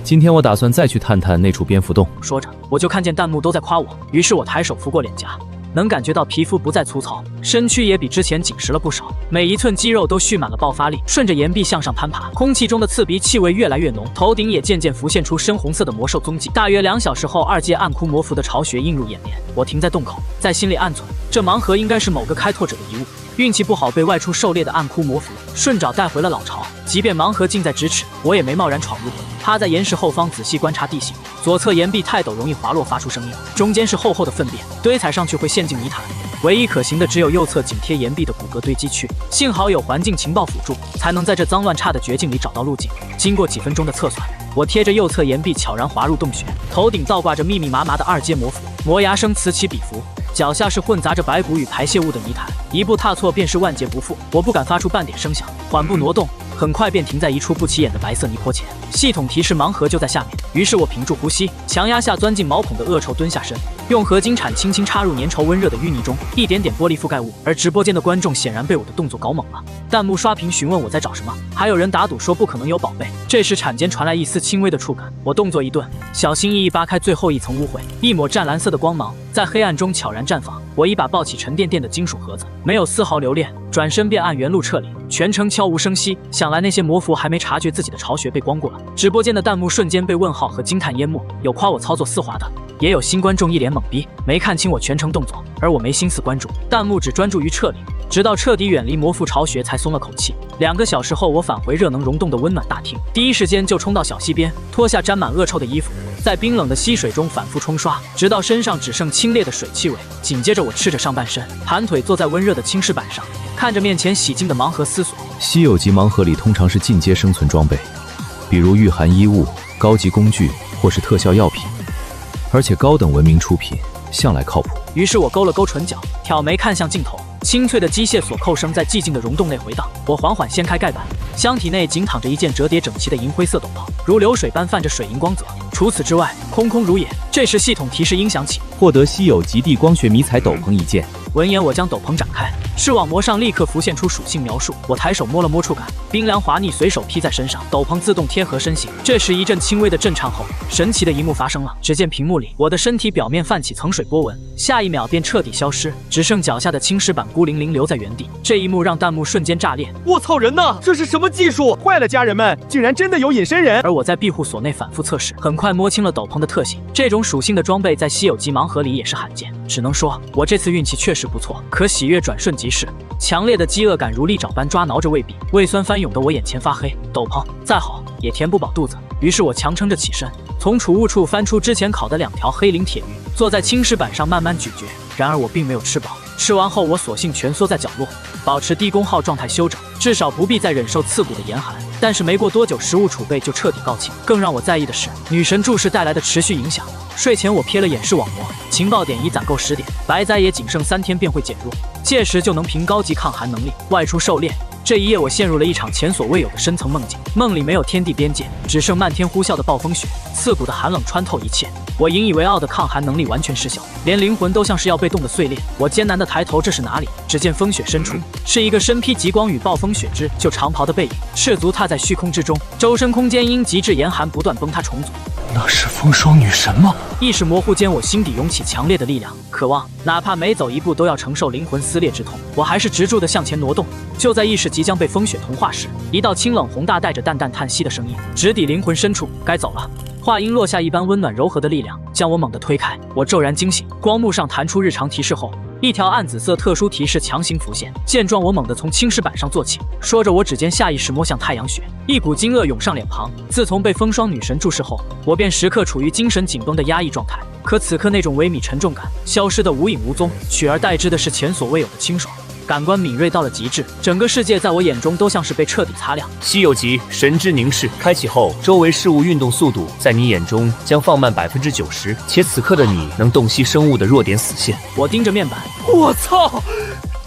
今天我打算再去探探那处蝙蝠洞。说着，我就看见弹幕都在夸我，于是我抬手拂过脸颊。能感觉到皮肤不再粗糙，身躯也比之前紧实了不少，每一寸肌肉都蓄满了爆发力，顺着岩壁向上攀爬。空气中的刺鼻气味越来越浓，头顶也渐渐浮现出深红色的魔兽踪迹。大约2小时后，2阶暗窟魔符的巢穴映入眼帘，我停在洞口，在心里暗存，这盲盒应该是某个开拓者的遗物。运气不好，被外出狩猎的暗窟魔符顺找带回了老巢。即便盲盒近在咫尺，我也没贸然闯入。趴在岩石后方仔细观察地形，左侧岩壁太陡，容易滑落发出声音，中间是厚厚的粪便，堆踩上去会陷进泥潭。唯一可行的只有右侧紧贴岩壁的骨骼堆积区，幸好有环境情报辅助，才能在这脏乱差的绝境里找到路径。经过几分钟的测算，我贴着右侧岩壁悄然滑入洞穴，头顶倒挂着密密麻麻的2阶魔符，磨牙声此起彼伏，脚下是混杂着白骨与排泄物的泥潭，一步踏错便是万劫不复。我不敢发出半点声响，缓步挪动，很快便停在一处不起眼的白色泥坡前。系统提示盲盒就在下面，于是我屏住呼吸，强压下钻进毛孔的恶臭，蹲下身，用合金铲轻轻插入粘稠温热的淤泥中，一点点剥离覆盖物。而直播间的观众显然被我的动作搞懵了，弹幕刷屏询问我在找什么，还有人打赌说不可能有宝贝。这时铲间传来一丝轻微的触感，我动作一顿，小心翼翼扒开最后一层污秽，一抹湛蓝色的光芒在黑暗中悄然绽放。我一把抱起沉甸甸的金属盒子，没有丝毫留恋，转身便按原路撤离，全程悄无声息。想来那些魔符还没察觉自己的巢穴被光过了。直播间的弹幕瞬间被问号和惊叹淹没，有夸我操作丝滑的，也有新观众一脸懵逼，没看清我全程动作，而我没心思关注，弹幕只专注于撤离，直到彻底远离魔符巢穴才松了口气。2个小时后，我返回热能溶洞的温暖大厅，第一时间就冲到小溪边，脱下沾满恶臭的衣服，在冰冷的溪水中反复冲刷，直到身上只剩清冽的水汽味。紧接着我赤着上半身，盘腿坐在温热的青石板上，看着面前洗净的盲盒思索。稀有级盲盒里通常是进阶生存装备，比如御寒衣物、高级工具或是特效药品，而且高等文明出品向来靠谱。于是我勾了勾唇角，挑眉看向镜头，清脆的机械锁扣声在寂静的溶洞内回荡。我缓缓掀开盖板，箱体内仅躺着一件折叠整齐的银灰色斗篷，如流水般泛着水银光泽，除此之外空空如也。这时系统提示音响起，获得稀有极地光学迷彩斗篷一件。闻言，我将斗篷展开，视网膜上立刻浮现出属性描述。我抬手摸了摸触感，冰凉滑腻，随手披在身上，斗篷自动贴合身形。这时一阵轻微的震颤后，神奇的一幕发生了。只见屏幕里我的身体表面泛起层水波纹，下一秒便彻底消失，只剩脚下的青石板孤零零留在原地。这一幕让弹幕瞬间炸裂。我操人呐！这是什么技术？坏了，家人们，竟然真的有隐身人！而我在庇护所内反复测试，很快摸清了斗篷的特性。这种属性的装备在稀有级盲盒里也是罕见，只能说我这次运气确实不错。可喜悦转瞬即逝，强烈的饥饿感如利爪般抓挠着胃壁，胃酸翻涌得我眼前发黑。斗篷再好也填不饱肚子，于是我强撑着起身，从储物处翻出之前烤的2条黑鳞铁鱼，坐在青石板上慢慢咀嚼。然而我并没有吃饱，吃完后我索性蜷缩在角落，保持低功耗状态休整，至少不必再忍受刺骨的严寒。但是没过多久，食物储备就彻底告罄。更让我在意的是女神注视带来的持续影响。睡前我瞥了眼视网膜，情报点已攒够10点，白灾也仅剩3天便会减弱，届时就能凭高级抗寒能力外出狩猎。这一夜我陷入了一场前所未有的深层梦境，梦里没有天地边界，只剩漫天呼啸的暴风雪，刺骨的寒冷穿透一切。我引以为傲的抗寒能力完全失效，连灵魂都像是要被冻得碎裂。我艰难地抬头，这是哪里？只见风雪深处，是一个身披极光与暴风雪之就长袍的背影，赤足踏在虚空之中，周身空间因极致严寒不断崩塌重组。那是风霜女神吗？意识模糊间，我心底涌起强烈的力量，渴望哪怕每走一步都要承受灵魂撕裂之痛。我还是执着地向前挪动。就在意识即将被风雪同化时，一道清冷宏大、带着淡淡叹息的声音直抵灵魂深处：“该走了。”话音落下，一般温暖柔和的力量将我猛地推开。我骤然惊醒，光幕上弹出日常提示后，一条暗紫色特殊提示强行浮现。见状，我猛地从青石板上坐起，说着，我指尖下意识摸向太阳穴，一股惊愕涌上脸庞。自从被风霜女神注视后，我便时刻处于精神紧绷的压抑状态。可此刻那种微米沉重感消失得无影无踪，取而代之的是前所未有的清爽。感官敏锐到了极致，整个世界在我眼中都像是被彻底擦亮。稀有级神之凝视开启后，周围事物运动速度在你眼中将放慢90%，且此刻的你能洞悉生物的弱点死线。我盯着面板，我操，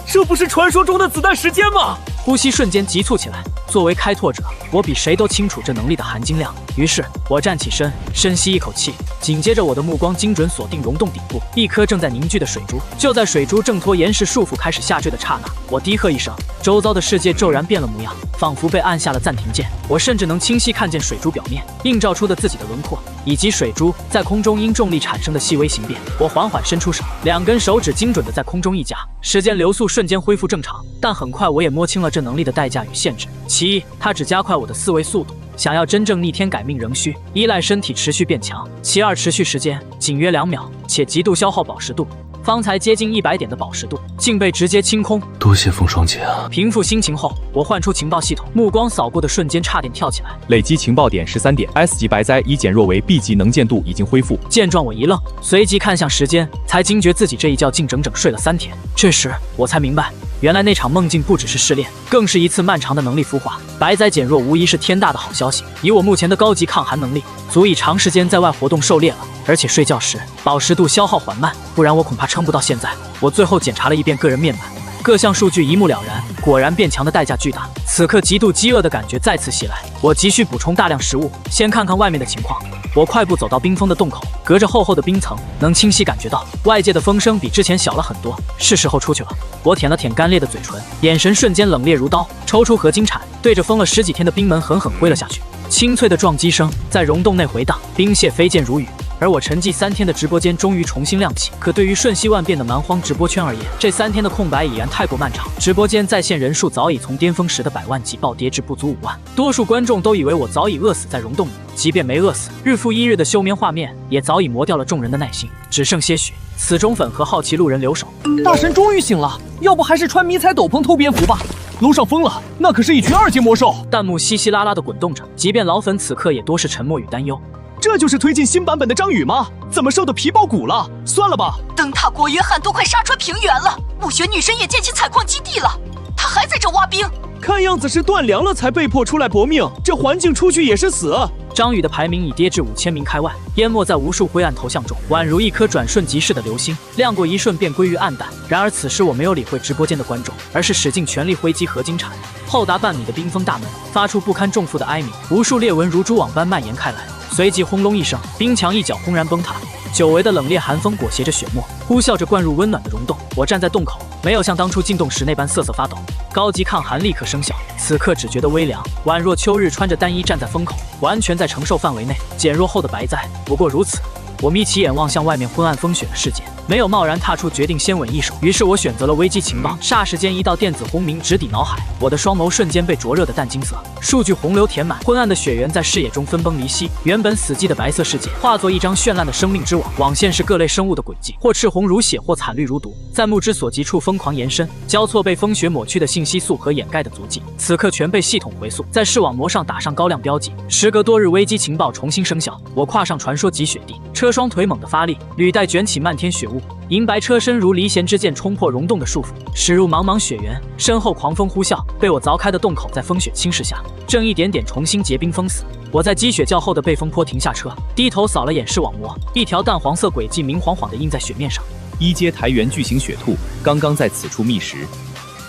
这不是传说中的子弹时间吗？呼吸瞬间急促起来。作为开拓者，我比谁都清楚这能力的含金量。于是我站起身，深吸一口气，紧接着我的目光精准锁定溶洞顶部一颗正在凝聚的水珠。就在水珠挣脱岩石束缚开始下坠的刹那，我低喝一声，周遭的世界骤然变了模样，仿佛被按下了暂停键。我甚至能清晰看见水珠表面映照出的自己的轮廓，以及水珠在空中因重力产生的细微形变。我缓缓伸出手，2根手指精准地在空中一夹，时间流速瞬间恢复正常。但很快我也摸清了这能力的代价与限制。其一，它只加快我的思维速度，想要真正逆天改命仍需依赖身体持续变强。其二，持续时间仅约2秒，且极度消耗宝石度。方才接近100点的宝石度，竟被直接清空。多谢风霜姐啊！平复心情后，我唤出情报系统，目光扫过的瞬间，差点跳起来。累积情报点13点 ，S 级白灾已减弱为 B 级，能见度已经恢复。见状我一愣，随即看向时间，才惊觉自己这一觉竟整整睡了3天。这时我才明白，原来那场梦境不只是试炼，更是一次漫长的能力孵化。白灾减弱无疑是天大的好消息，以我目前的高级抗寒能力，足以长时间在外活动狩猎了。而且睡觉时宝石度消耗缓慢，不然我恐怕撑不到现在。我最后检查了一遍个人面板，各项数据一目了然，果然变强的代价巨大。此刻极度饥饿的感觉再次袭来，我急需补充大量食物，先看看外面的情况。我快步走到冰封的洞口，隔着厚厚的冰层，能清晰感觉到外界的风声比之前小了很多，是时候出去了。我舔了舔干裂的嘴唇，眼神瞬间冷冽如刀，抽出合金铲，对着封了10几天的冰门狠狠挥了下去。清脆的撞击声在溶洞内回荡，冰屑飞溅如雨。而我沉寂3天的直播间终于重新亮起。可对于瞬息万变的蛮荒直播圈而言，这3天的空白已然太过漫长。直播间在线人数早已从巅峰时的100万级暴跌至不足5万，多数观众都以为我早已饿死在溶洞里。即便没饿死，日复一日的休眠画面也早已磨掉了众人的耐心，只剩些许死忠粉和好奇路人留守。大神终于醒了，要不还是穿迷彩斗篷偷蝙蝠吧？楼上疯了，那可是一群2阶魔兽。弹幕稀稀拉拉的滚动着，即便老粉此刻也多是沉默与担忧。这就是推进新版本的张宇吗？怎么瘦得皮包骨了？算了吧。灯塔国约翰都快杀穿平原了，墓穴女神也建起采矿基地了，她还在这挖冰。看样子是断粮了才被迫出来搏命，这环境出去也是死。张宇的排名已跌至5000名开外，淹没在无数灰暗头像中，宛如一颗转瞬即逝的流星，亮过一瞬便归于暗淡。然而此时我没有理会直播间的观众，而是使尽全力挥击合金铲。厚达半米的冰封大门发出不堪重负的哀鸣，无数裂纹如蛛网般蔓延开来。随即轰隆一声，冰墙一角轰然崩塌，久违的冷冽寒风裹挟着雪沫，呼啸着灌入温暖的溶洞。我站在洞口，没有像当初进洞时那般瑟瑟发抖，高级抗寒立刻生效。此刻只觉得微凉，宛若秋日穿着单衣站在风口，完全在承受范围内。减弱后的白灾不过如此。我眯起眼望向外面昏暗风雪的世界，没有贸然踏出决定先稳一手。于是我选择了危机情报。霎时间，一道电子轰鸣直抵脑海，我的双眸瞬间被灼热的淡金色数据洪流填满，昏暗的雪原在视野中分崩离析。原本死寂的白色世界化作一张绚烂的生命之网，网线是各类生物的轨迹，或赤红如血，或惨绿如毒，在目之所及处疯狂延伸，交错被风雪抹去的信息素和掩盖的足迹，此刻全被系统回溯，在视网膜上打上高亮标记。时隔多日，危机情报重新生效。我跨上传说级雪地，车双腿猛地发力，履带卷起漫天雪雾，银白车身如离弦之箭冲破溶洞的束缚，驶入茫茫雪原。身后狂风呼啸，被我凿开的洞口在风雪侵蚀下，正一点点重新结冰封死。我在积雪较后的背风坡停下车，低头扫了眼视网膜，一条淡黄色轨迹明晃晃地印在雪面上。1阶台原巨型雪兔刚刚在此处觅食。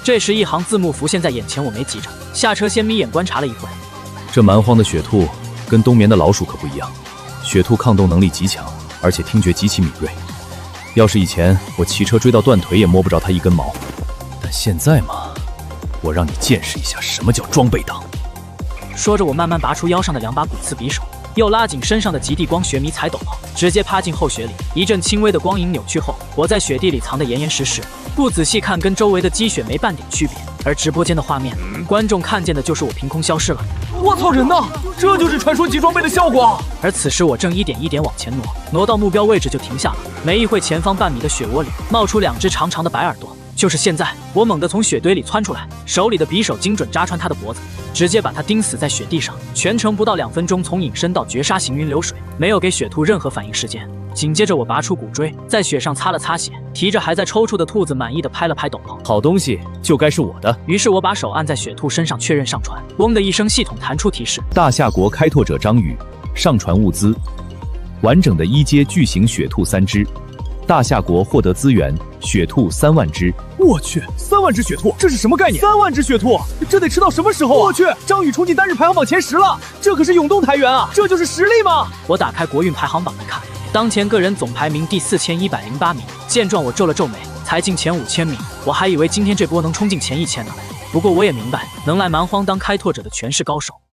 这时一行字幕浮现在眼前，我没急着下车，先眯眼观察了一会。这蛮荒的雪兔跟冬眠的老鼠可不一样，雪兔抗冻能力极强，而且听觉极其敏锐。要是以前我骑车追到断腿也摸不着它一根毛，但现在嘛，我让你见识一下什么叫装备党。说着，我慢慢拔出腰上的2把骨刺匕首，又拉紧身上的极地光学迷彩斗篷，直接趴进厚雪里。一阵轻微的光影扭曲后，我在雪地里藏得严严实实，不仔细看跟周围的积雪没半点区别。而直播间的画面，观众看见的就是我凭空消失了。我操，人呢？这就是传说级装备的效果。而此时我正一点一点往前挪到目标位置就停下了。没一会，前方半米的雪窝里冒出2只长长的白耳朵。就是现在，我猛地从雪堆里窜出来，手里的匕首精准扎穿他的脖子，直接把他钉死在雪地上。全程不到2分钟，从隐身到绝杀行云流水，没有给雪兔任何反应时间。紧接着我拔出骨锥，在雪上擦了擦血，提着还在抽搐的兔子，满意的拍了拍斗篷。好东西就该是我的。于是我把手按在雪兔身上确认上传，嗡的一声，系统弹出提示：大夏国开拓者张宇上传物资，完整的1阶巨型雪兔3只。大夏国获得资源，雪兔3万只。我去，3万只雪兔，这是什么概念？3万只雪兔，这得吃到什么时候啊？我去，张宇冲进单日排行榜前10了，这可是永动台元啊，这就是实力吗？我打开国运排行榜来看，当前个人总排名第4108名。见状，我皱了皱眉，才进前5000名，我还以为今天这波能冲进前1000呢。不过我也明白，能来蛮荒当开拓者的全是高手。